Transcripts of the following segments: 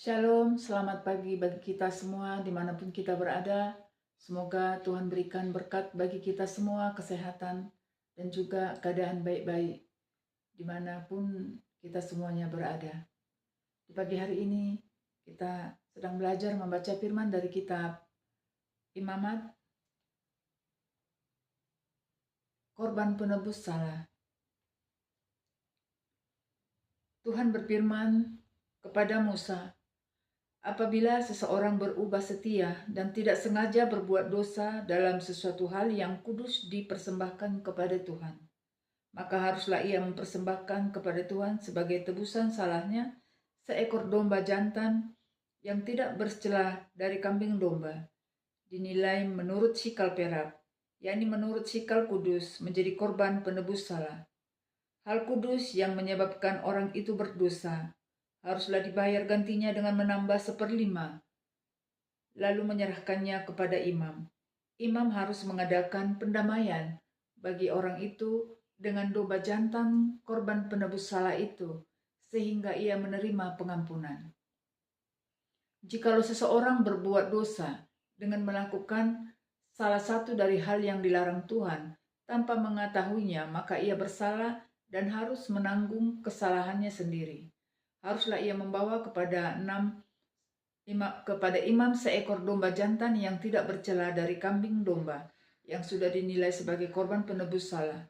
Shalom, selamat pagi bagi kita semua dimanapun kita berada. Semoga Tuhan berikan berkat bagi kita semua, kesehatan dan juga keadaan baik-baik dimanapun kita semuanya berada. Di pagi hari ini kita sedang belajar membaca firman dari kitab Imamat, Korban Penebus Salah. Tuhan berfirman kepada Musa, apabila seseorang berubah setia dan tidak sengaja berbuat dosa dalam sesuatu hal yang kudus dipersembahkan kepada Tuhan, maka haruslah ia mempersembahkan kepada Tuhan sebagai tebusan salahnya seekor domba jantan yang tidak bercela dari kambing domba, dinilai menurut sikal perak, yakni menurut sikal kudus, menjadi korban penebus salah. Hal kudus yang menyebabkan orang itu berdosa haruslah dibayar gantinya dengan menambah 1/5, lalu menyerahkannya kepada imam. Imam harus mengadakan pendamaian bagi orang itu dengan domba jantan korban penebus salah itu, sehingga ia menerima pengampunan. Jikalau seseorang berbuat dosa dengan melakukan salah satu dari hal yang dilarang Tuhan tanpa mengetahuinya, maka ia bersalah dan harus menanggung kesalahannya sendiri. Haruslah ia membawa kepada imam seekor domba jantan yang tidak bercela dari kambing domba yang sudah dinilai sebagai korban penebus salah.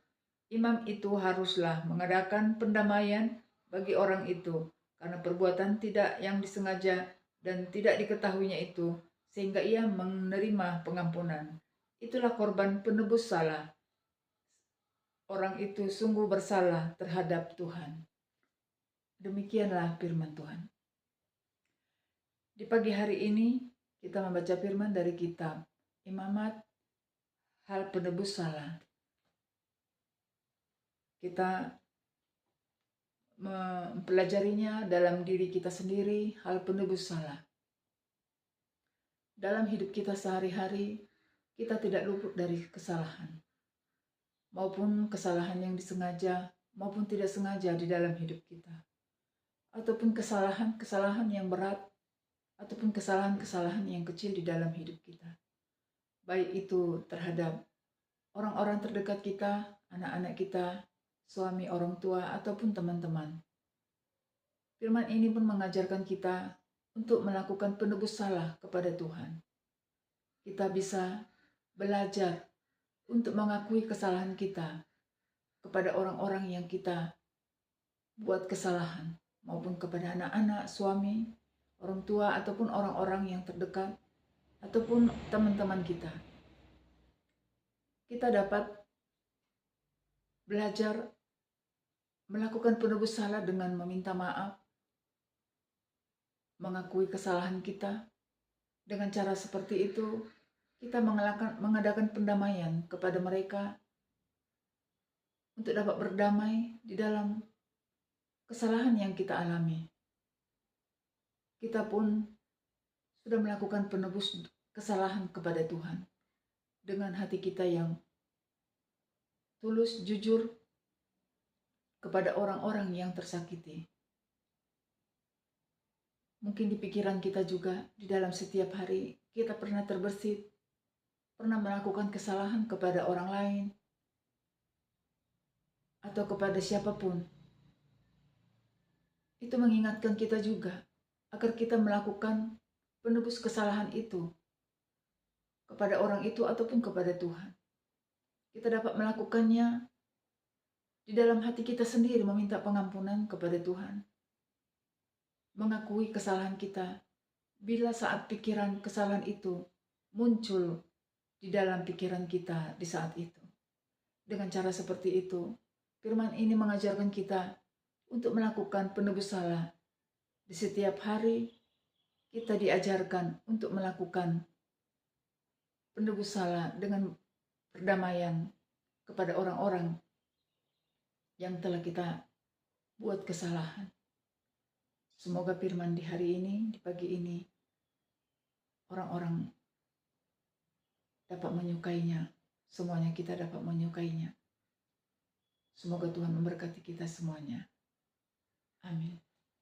Imam itu haruslah mengadakan pendamaian bagi orang itu karena perbuatan tidak yang disengaja dan tidak diketahuinya itu, sehingga ia menerima pengampunan. Itulah korban penebus salah. Orang itu sungguh bersalah terhadap Tuhan. Demikianlah firman Tuhan. Di pagi hari ini kita membaca firman dari kitab Imamat, hal penebus salah. Kita mempelajarinya dalam diri kita sendiri, hal penebus salah. Dalam hidup kita sehari-hari, kita tidak luput dari kesalahan. Maupun kesalahan yang disengaja, maupun tidak sengaja di dalam hidup kita. Ataupun kesalahan-kesalahan yang berat, ataupun kesalahan-kesalahan yang kecil di dalam hidup kita. Baik itu terhadap orang-orang terdekat kita, anak-anak kita, suami, orang tua, ataupun teman-teman. Firman ini pun mengajarkan kita untuk melakukan penebus salah kepada Tuhan. Kita bisa belajar untuk mengakui kesalahan kita kepada orang-orang yang kita buat kesalahan, maupun kepada anak-anak, suami, orang tua, ataupun orang-orang yang terdekat, ataupun teman-teman kita. Kita dapat belajar melakukan penebus salah dengan meminta maaf, mengakui kesalahan kita. Dengan cara seperti itu, kita mengadakan pendamaian kepada mereka untuk dapat berdamai di dalam kesalahan yang kita alami. Kita pun sudah melakukan penebus kesalahan kepada Tuhan dengan hati kita yang tulus, jujur kepada orang-orang yang tersakiti. Mungkin di pikiran kita juga, di dalam setiap hari, kita pernah terbersit, pernah melakukan kesalahan kepada orang lain, atau kepada siapapun. Itu mengingatkan kita juga, agar kita melakukan penebus kesalahan itu, kepada orang itu ataupun kepada Tuhan. Kita dapat melakukannya di dalam hati kita sendiri, meminta pengampunan kepada Tuhan. Mengakui kesalahan kita bila saat pikiran kesalahan itu muncul di dalam pikiran kita di saat itu. Dengan cara seperti itu, firman ini mengajarkan kita untuk melakukan penebus salah. Di setiap hari kita diajarkan untuk melakukan penebus salah dengan perdamaian kepada orang-orang yang telah kita buat kesalahan. Semoga firman di hari ini, di pagi ini, orang-orang dapat menyukainya. Semuanya kita dapat menyukainya. Semoga Tuhan memberkati kita semuanya. Amin.